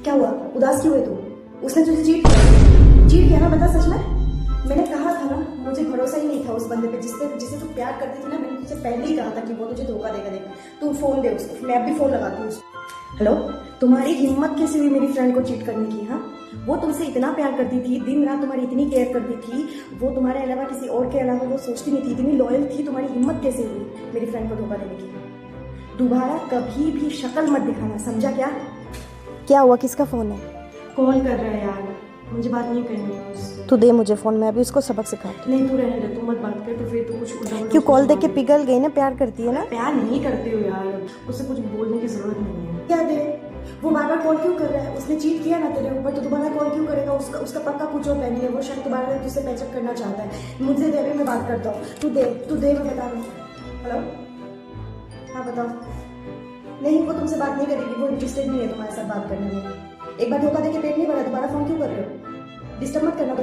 क्या हुआ? उदास क्यों है तू? उसने तुझे चीट किया ना? बता सच में। मैंने कहा था ना, मुझे भरोसा ही नहीं था उस बंदे पे जिसे तू प्यार करती थी ना। मैंने तुझसे पहले ही कहा था कि वो तुझे धोखा देगा। तू फोन दे उसको, मैं अब भी फोन लगाती हूँ उसको। हेलो, तुम्हारी हिम्मत कैसे हुई मेरी फ्रेंड को चीट करने की? हाँ, वो तुमसे इतना प्यार करती थी, दिन रात तुम्हारी इतनी केयर करती थी, वो तुम्हारे अलावा किसी और के अलावा वो सोचती नहीं थी, इतनी लॉयल थी। तुम्हारी हिम्मत कैसे हुई मेरी फ्रेंड को धोखा देने की? दोबारा कभी भी शक्ल मत दिखाना, समझा? क्या हुआ? किसका फोन है? कॉल कर रहा है यार, मुझे बात नहीं करनी है उससे। तू दे मुझे फोन, मैं अभी उसको सबक सिखाती नहीं, तू रहने दे, तू मत बात कर। तो फिर तू कुछ उल्टा हूँ। क्यों? कॉल देख के पिघल गई ना? प्यार करती है ना? प्यार नहीं करते हो यार, उससे कुछ बोलने की जरूरत नहीं है। क्या दे? वो बार बार कॉल क्यों कर रहा है? उसने चीट किया ना तेरे ऊपर, तो दोबारा कॉल क्यों करेगा? उसका पक्का कुछ और प्लानिंग है। वो शायद दोबारा तुझसे पैचअप करना चाहता है। मुझे दे, अभी मैं बात करता हूँ। तू दे, मैं बता रहा हूँ। हेलो, हाँ बताओ। नहीं, वो तुमसे बात नहीं करेगी, वो इंटरेस्टेड नहीं है तुम्हारे साथ बात करने में। एक बार धोखा देके पेट नहीं भरा, दोबारा फोन क्यों कर रहे हो? डिस्टर्ब मत करना।